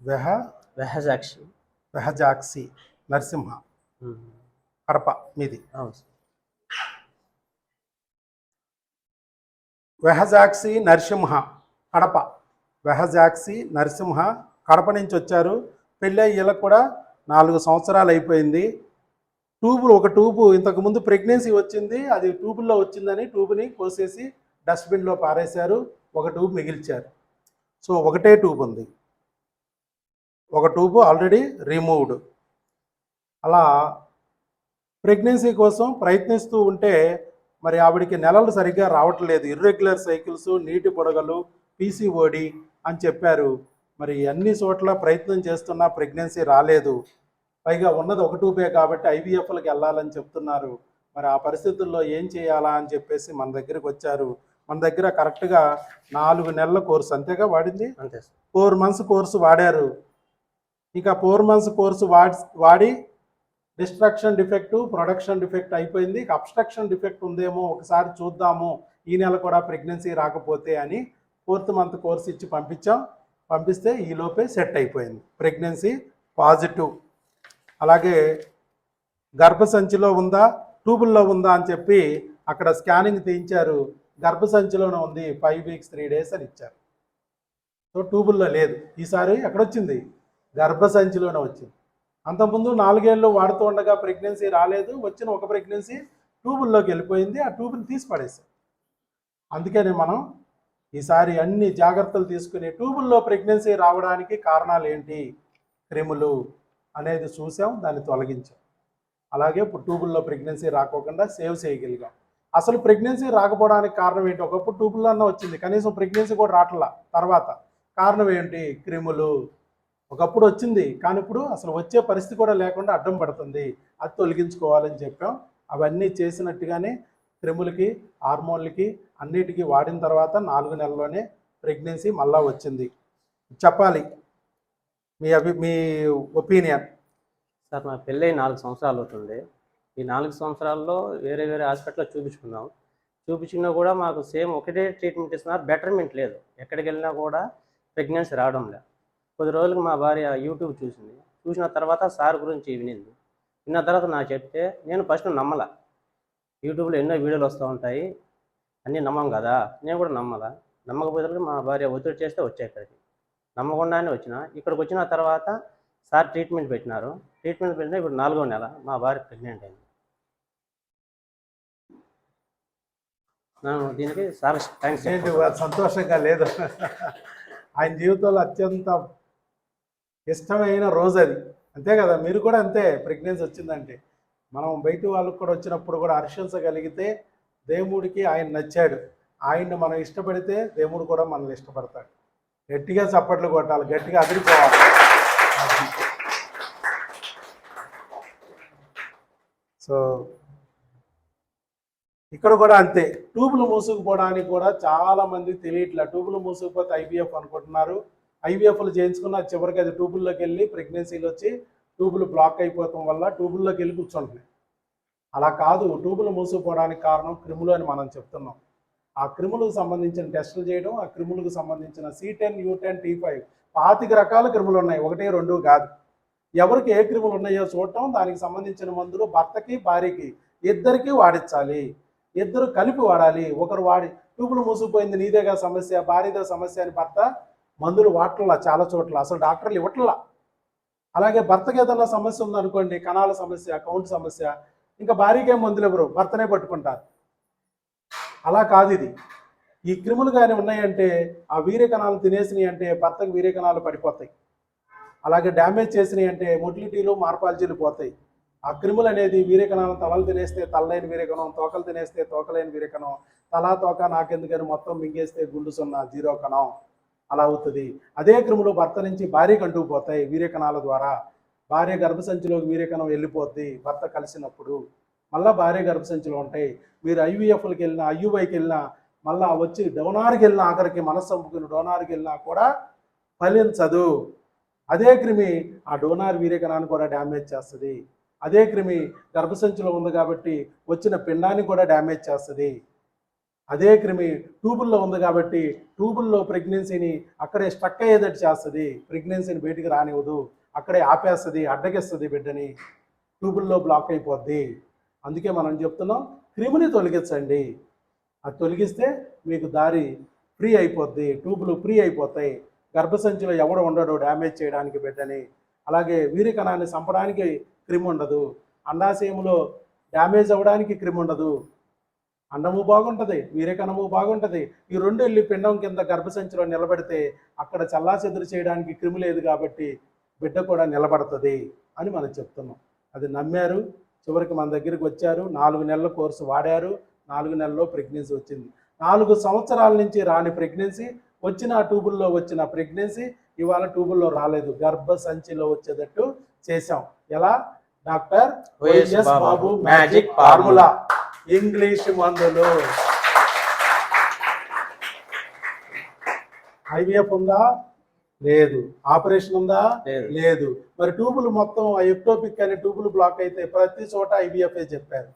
వెహ వెహజాక్షి. వెహజాక్సి నరసింహ, కడప మీది. అవును సార్. వెహజాక్సి నరసింహ, కడప. వెహజాక్సి నరసింహ కడప నుంచి వచ్చారు. పెళ్ళి వీళ్ళకి కూడా 4 సంవత్సరాలు అయిపోయింది. ఒక ట్యూబు ఇంతకుముందు ప్రెగ్నెన్సీ వచ్చింది, అది ట్యూబుల్లో వచ్చిందని ట్యూబ్ని కోసేసి డస్ట్బిన్లో పారేశారు. ఒక ట్యూబ్ మిగిల్చారు. సో ఒకటే ట్యూబ్ ఉంది, ఒక ట్యూబ్ ఆల్రెడీ రిమూవ్డ్. అలా ప్రెగ్నెన్సీ కోసం ప్రయత్నిస్తూ ఉంటే మరి ఆవిడికి నెలలు సరిగ్గా రావట్లేదు. ఇర్రెగ్యులర్ సైకిల్స్, నీటి బుడగలు, పీసీఓడి అని చెప్పారు. మరి అన్ని చోట్ల ప్రయత్నం చేస్తున్నా ప్రెగ్నెన్సీ రాలేదు. పైగా ఉన్నది ఒక ట్యూబే కాబట్టి ఐవీఎఫ్లకు వెళ్ళాలని చెప్తున్నారు. మరి ఆ పరిస్థితుల్లో ఏం చేయాలా అని చెప్పేసి మన దగ్గరికి వచ్చారు. మన దగ్గర కరెక్ట్గా 4 నెలల కోర్సు అంతేగా వాడింది. అంతే సార్. 4 మంత్స్ కోర్సు వాడారు. ఇంకా 4 మంత్స్ కోర్సు వాడి డిస్ట్రక్షన్ డిఫెక్ట్, ప్రొడక్షన్ డిఫెక్ట్ అయిపోయింది. అబ్స్ట్రక్షన్ డిఫెక్ట్ ఉందేమో ఒకసారి చూద్దాము, ఈ నెల కూడా ప్రెగ్నెన్సీ రాకపోతే అని 4th మంత్ కోర్సు ఇచ్చి పంపించాం. పంపిస్తే ఈలోపే సెట్ అయిపోయింది, ప్రెగ్నెన్సీ పాజిటివ్. అలాగే గర్భసంచిలో ఉందా, ట్యూబుల్లో ఉందా అని చెప్పి అక్కడ స్కానింగ్ తీయించారు. గర్భసంచిలోనే ఉంది, 5 weeks 3 days అని ఇచ్చారు. సో ట్యూబుల్లో లేదు. ఈసారి ఎక్కడొచ్చింది, గర్భసంచిలోనే వచ్చింది. అంతకుముందు 4 ఏళ్ళు వాడుతూ ఉండగా ప్రెగ్నెన్సీ రాలేదు. వచ్చిన ఒక ప్రెగ్నెన్సీ ట్యూబుల్లోకి వెళ్ళిపోయింది, ఆ ట్యూబ్ని తీసి పడేసాం. అందుకని మనం ఈసారి అన్ని జాగ్రత్తలు తీసుకుని ట్యూబుల్లో ప్రెగ్నెన్సీ రావడానికి కారణాలు ఏంటి, క్రిములు అనేది చూసాం, దాన్ని తొలగించాం. అలాగే ఇప్పుడు ట్యూబుల్లో ప్రెగ్నెన్సీ రాకోకుండా సేవ్ చేయగలిగాం. అసలు ప్రెగ్నెన్సీ రాకపోవడానికి కారణం ఏంటి, ఒకప్పుడు ట్యూబుల్లో అన్న వచ్చింది, కనీసం ప్రెగ్నెన్సీ కూడా రావట్లా. తర్వాత కారణం ఏంటి, క్రిములు. ఒకప్పుడు వచ్చింది కానీ ఇప్పుడు అసలు వచ్చే పరిస్థితి కూడా లేకుండా అడ్డం పడుతుంది, అది తొలగించుకోవాలని చెప్పాం. అవన్నీ చేసినట్టుగానే క్రిములకి, హార్మోన్లకి అన్నిటికీ వాడిన తర్వాత 4 నెలల్లోనే ప్రెగ్నెన్సీ మళ్ళా వచ్చింది. చెప్పాలి మీ ఒపీనియన్. సార్ నా పెళ్ళి 4 సంవత్సరాలు అవుతుంది. ఈ 4 సంవత్సరాల్లో వేరే వేరే హాస్పిటల్లో చూపించుకున్నాం. చూపించినా కూడా మాకు సేమ్ ఒకటే ట్రీట్మెంట్ ఇస్తున్నారు, బెటర్మెంట్ లేదు. ఎక్కడికి వెళ్ళినా కూడా ప్రెగ్నెన్సీ రావడం లేదు. కొద్ది రోజులకు మా భార్య యూట్యూబ్ చూసింది. చూసిన తర్వాత సార్ గురించి వినింది. విన్న తర్వాత నాకు చెప్తే నేను ఫస్ట్ నమ్మల. యూట్యూబ్లో ఎన్నో వీడియోలు వస్తూ ఉంటాయి, అన్నీ నమ్మం కదా, నేను కూడా నమ్మకపోతే మా భార్య ఒత్తిడి చేస్తే వచ్చా ఇక్కడికి. నమ్మకుండానే ఇక్కడికి వచ్చిన తర్వాత సార్ ట్రీట్మెంట్ పెట్టినారు. ట్రీట్మెంట్ పెట్టినా ఇప్పుడు 4వ నెల మా భార్య ప్రెగ్నెంట్ అయింది. దీనికి సార్ థ్యాంక్స్. సంతోషంగా లేదు, ఆయన జీవితంలో అత్యంత ఇష్టమైన రోజు అది, అంతే కదా. మీరు కూడా అంతే, ప్రెగ్నెన్సీ వచ్చిందంటే మనం బయట వాళ్ళకు కూడా వచ్చినప్పుడు కూడా హర్షించగలిగితే దేవుడికి ఆయన నచ్చాడు. ఆయన్ని మనం ఇష్టపడితే దేవుడు కూడా మనల్ని ఇష్టపడతాడు. గట్టిగా చప్పట్లు కొట్టాలి, గట్టిగా అదిరిపోవాలి. సో ఇక్కడ కూడా అంతే, ట్యూబులు మూసుకుపోవడానికి కూడా చాలామంది తెలియట్లే. ట్యూబులు మూసుకుపోతే ఐవీఎఫ్ అనుకుంటున్నారు. ఐవీఎఫ్లు చేయించుకున్న చివరికి అది ట్యూబుల్లోకి వెళ్ళి ప్రెగ్నెన్సీలు వచ్చి ట్యూబులు బ్లాక్ అయిపోవటం వల్ల ట్యూబుల్లోకి వెళ్ళి కూర్చుంటున్నాయి. అలా కాదు, ట్యూబులు మూసుకుపోవడానికి కారణం క్రిములు అని మనం చెప్తున్నాం. ఆ క్రిములకు సంబంధించిన టెస్టులు చేయడం, ఆ క్రిములకు సంబంధించిన C10, U10, T5 25 రకాల క్రిములు ఉన్నాయి, 1, 2 కాదు. ఎవరికి ఏ క్రిములు ఉన్నాయో చూడటం, దానికి సంబంధించిన మందులు భర్తకి భార్యకి ఇద్దరికీ వాడించాలి. ఇద్దరు కలిపి వాడాలి. ఒకరు వాడి ట్యూబులు మూసుకుపోయింది నీదేగా సమస్య, భార్యదే సమస్య అని భర్త మందులు వాడట్లా చాలా చోట్ల, అసలు డాక్టర్లు ఇవ్వట్లా. అలాగే భర్తకి ఏదైనా సమస్య ఉందనుకోండి, కణాల సమస్య, కౌంట్ సమస్య, ఇంకా భార్యకే మందులు ఎవరు, భర్తనే పట్టుకుంటారు. అలా కాదు ఇది. ఈ క్రిములు కానీ ఉన్నాయంటే, ఆ వీర్య కణాలు తినేసినాయి అంటే భర్తకు వీర్య కణాలు పడిపోతాయి. అలాగే డ్యామేజ్ చేసినాయి అంటే మొటిలిటీలు, మార్పాలజీలు పోతాయి. ఆ క్రిములు అనేది వీర్యకణాలను తలలు తినేస్తే తలలేని వీర్యకణం, తోకలు తినేస్తే తోకలేని వీర్యకణం, తలా తోక నాకెందుకని మొత్తం మింగేస్తే గుండు 0 కణం, అలా అవుతుంది. అదే క్రిములు భర్త నుంచి భార్యకు అంటుకుపోతాయి వీర్యకణాల ద్వారా. భార్య గర్భసంచిలోకి వీర్యకణం వెళ్ళిపోద్ది భర్త కలిసినప్పుడు, మళ్ళీ భార్య గర్భసంచిలో ఉంటాయి. మీరు ఐవీఎఫ్లకి వెళ్ళినా, ఐయుఐకి వెళ్ళినా, మళ్ళీ వచ్చి డోనార్కి వెళ్ళినా, ఆఖరికి మనస్సంపుకుని డోనార్కి వెళ్ళినా కూడా ఫలించదు. అదే క్రిమి ఆ డోనార్ వీర్యకణాన్ని కూడా డ్యామేజ్ చేస్తుంది. అదే క్రిమి గర్భసంచిలో ఉంది కాబట్టి వచ్చిన పిండాన్ని కూడా డ్యామేజ్ చేస్తుంది. అదే క్రిమి ట్యూబుల్లో ఉంది కాబట్టి ట్యూబుల్లో ప్రెగ్నెన్సీని అక్కడే స్టక్ అయ్యేటట్టు చేస్తుంది, ప్రెగ్నెన్సీని బయటికి రానివ్వదు, అక్కడే ఆపేస్తుంది, అడ్డగిస్తుంది బిడ్డని, ట్యూబుల్లో బ్లాక్ అయిపోద్ది. అందుకే మనం చెప్తున్నాం క్రిమిని తొలగించండి. అది తొలగిస్తే మీకు దారి ఫ్రీ అయిపోద్ది, ట్యూబులు ఫ్రీ అయిపోతాయి, గర్భసంచిలో ఎవడు ఉండడు డ్యామేజ్ చేయడానికి బిడ్డని. అలాగే వీరికణాన్ని చంపడానికి క్రిమి ఉండదు, అండాశయంలో డ్యామేజ్ అవ్వడానికి క్రిమి ఉండదు, అండము బాగుంటుంది, వీరికణము బాగుంటుంది. ఈ రెండు వెళ్ళి పిండం కింద గర్భసంచిలో నిలబడితే అక్కడ చల్లాచెదురు చేయడానికి క్రిమి లేదు కాబట్టి బిడ్డ కూడా నిలబడుతుంది అని మనం చెప్తున్నాం. అది నమ్మారు, చివరికి మన దగ్గరికి వచ్చారు, 4 నెలల కోర్సు వాడారు, 4 నెలల్లో ప్రెగ్నెన్సీ వచ్చింది. 4 సంవత్సరాల నుంచి రాని ప్రెగ్నెన్సీ వచ్చిన ట్యూబుల్లో వచ్చిన ప్రెగ్నెన్సీ ఇవాళ ట్యూబుల్లో రాలేదు, గర్భసంచిలో వచ్చేటట్టు చేశాం. ఎలా? డాక్టర్ వైఎస్ బాబు మ్యాజిక్ ఫార్ములా, ఇంగ్లీష్ మందులు. ఐవీఎఫ్ ఉందా? లేదు. ఆపరేషన్ ఉందా? లేదు. మరి ట్యూబులు మొత్తం ఎక్టోపిక్ అనే ట్యూబులు బ్లాక్ అయితే ప్రతి చోట ఐవీఎఫ్ చెప్పారు.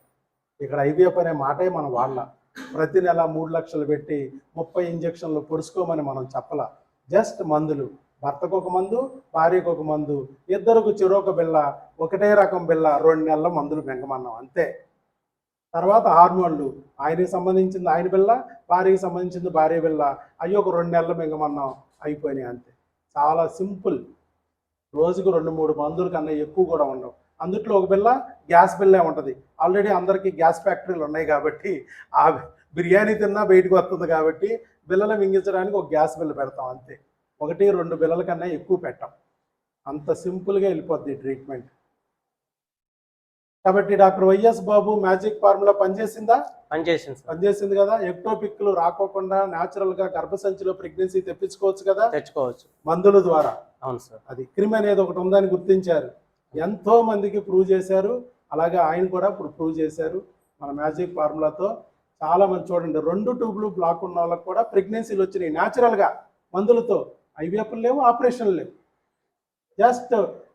ఇక్కడ ఐవీఎఫ్ అనే మాటే మనం వాళ్ళ ప్రతి నెల 3 లక్షలు పెట్టి 30 ఇంజక్షన్లు పొడుచుకోమని మనం చెప్పలా. జస్ట్ మందులు, భర్తకు ఒక మందు, భార్యకు ఒక మందు, ఇద్దరికి చెరొక బిళ్ళ, ఒకటే రకం బిళ్ళ, 2 నెలల మందులు మింగమన్నాం అంతే. తర్వాత హార్మోన్లు, ఆయనకి సంబంధించింది ఆయన బిళ్ళ, భార్యకి సంబంధించింది భార్య బిళ్ళ, అవి ఒక 2 నెలలు మింగమన్నాం, అయిపోయినాయి అంతే. చాలా సింపుల్. రోజుకు 2-3 మందుల కన్నా ఎక్కువ కూడా ఉండవు. అందుట్లో ఒక బిళ్ళ గ్యాస్ బిల్లే ఉంటుంది. ఆల్రెడీ అందరికీ గ్యాస్ ఫ్యాక్టరీలు ఉన్నాయి కాబట్టి ఆ బిర్యానీ తిన్నా బయటకు వస్తుంది కాబట్టి బిళ్ళలు మింగించడానికి ఒక గ్యాస్ బిల్ల పెడతాం అంతే. 1-2 బిళ్ళల కన్నా ఎక్కువ పెట్టాం. అంత సింపుల్గా వెళ్ళిపోద్ది ట్రీట్మెంట్. కాబట్టి డాక్టర్ వైఎస్ బాబు మ్యాజిక్ ఫార్ములా పనిచేసిందా? పనిచేసింది కదా. ఎక్టోపిక్లు రాకోకుండా న్యాచురల్గా గర్భసంచిలో ప్రెగ్నెన్సీ తెప్పించుకోవచ్చు కదా, తెచ్చుకోవచ్చు మందుల ద్వారా. అవును సార్. అది క్రిమి అనేది ఒకటి ఉందని గుర్తించారు, ఎంతో మందికి ప్రూవ్ చేశారు. అలాగే ఆయన కూడా ఇప్పుడు ప్రూవ్ చేశారు మన మ్యాజిక్ ఫార్ములాతో. చాలా మంది చూడండి, 2 ట్యూబ్లు బ్లాక్ ఉన్న వాళ్ళకి కూడా ప్రెగ్నెన్సీలు వచ్చినాయి న్యాచురల్గా మందులతో. ఐవీఎఫ్లు లేవు, ఆపరేషన్లు లేవు. జస్ట్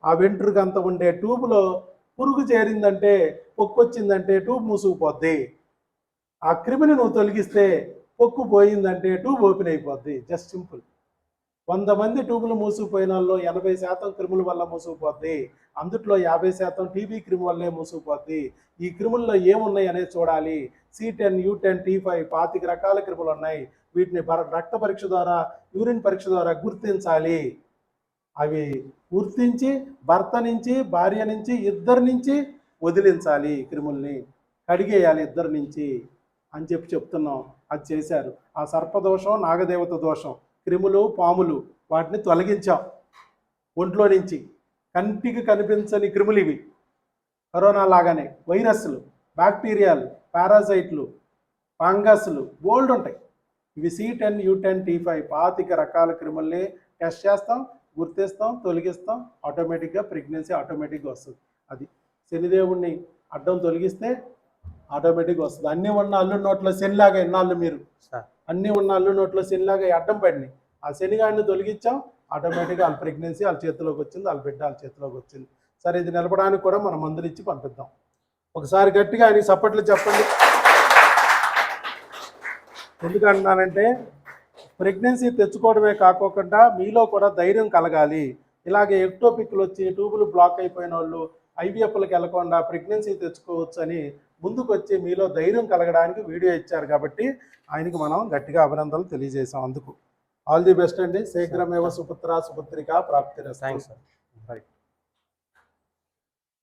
ఆ వెంట్రుక అంత ఉండే ట్యూబ్లో పురుగు చేరిందంటే, పొక్కు వచ్చిందంటే ట్యూబ్ మూసుకుపోద్ది. ఆ క్రిమిని నువ్వు తొలగిస్తే పొక్కు పోయిందంటే ట్యూబ్ ఓపెన్ అయిపోద్ది. Just simple. 100 మంది ట్యూబులు మూసుకుపోయిన వాళ్ళు 80% క్రిముల వల్ల మూసుకుపోద్ది. అందుట్లో 50% టీబీ క్రిమి వల్లే మూసుకుపోద్ది. ఈ క్రిముల్లో ఏమున్నాయి అనేది చూడాలి. C10, U10, T5 25 రకాల క్రిములు ఉన్నాయి. వీటిని రక్త పరీక్ష ద్వారా, యూరిన్ పరీక్ష ద్వారా గుర్తించాలి. అవి గుర్తించి భర్త నుంచి, భార్య నుంచి, ఇద్దరి నుంచి వదిలించాలి, క్రిముల్ని కడిగేయాలి ఇద్దరి నుంచి అని చెప్తున్నాం. అది చేశారు. ఆ సర్పదోషం, నాగదేవత దోషం, క్రిములు, పాములు వాటిని తొలగించాం ఒంట్లో నుంచి. కంటికి కనిపించని క్రిములు ఇవి. కరోనా లాగానే వైరస్లు, బ్యాక్టీరియాలు, పారాసైట్లు, ఫంగస్లు బోల్డ్ ఉంటాయి. ఇవి C10, U10, T5 25 రకాల క్రిముల్ని టెస్ట్ చేస్తాం, గుర్తిస్తాం, తొలగిస్తాం. ఆటోమేటిక్గా ప్రెగ్నెన్సీ ఆటోమేటిక్గా వస్తుంది. అది శనిదేవుణ్ణి అడ్డం తొలగిస్తే ఆటోమేటిక్గా వస్తుంది. అన్నీ ఉన్న అల్లు నోట్లో శనిలాగా ఎన్నాళ్ళు మీరు అన్నీ ఉన్న అల్లు నోట్లో శనిలాగా అడ్డం పడినాయి. ఆ శనిగాడిని తొలగించాం, ఆటోమేటిక్గా వాళ్ళ ప్రెగ్నెన్సీ వాళ్ళ చేతిలోకి వచ్చింది, వాళ్ళ బిడ్డ వాళ్ళ చేతిలోకి వచ్చింది. సరే, ఇది నిలపడానికి కూడా మనం మందులు ఇచ్చి పంపిద్దాం. ఒకసారి గట్టిగా ఆయన సపోర్ట్లు చెప్పండి. ఎందుకంటున్నానంటే ప్రెగ్నెన్సీ తెచ్చుకోవడమే కాకోకుండా మీలో కూడా ధైర్యం కలగాలి. ఇలాగే ఎక్టోపిక్లు వచ్చి ట్యూబులు బ్లాక్ అయిపోయిన వాళ్ళు ఐవీఎఫ్లకు వెళ్ళకుండా ప్రెగ్నెన్సీ తెచ్చుకోవచ్చు అని ముందుకు వచ్చి మీలో ధైర్యం కలగడానికి వీడియో ఇచ్చారు కాబట్టి ఆయనకి మనం గట్టిగా అభినందనలు తెలియజేసాం. అందుకు ఆల్ ది బెస్ట్ అండి. శీఘ్రమేవ సుపుత్ర సుపుత్రిక ప్రాప్తిరస్తు. Thanks sir. రైట్.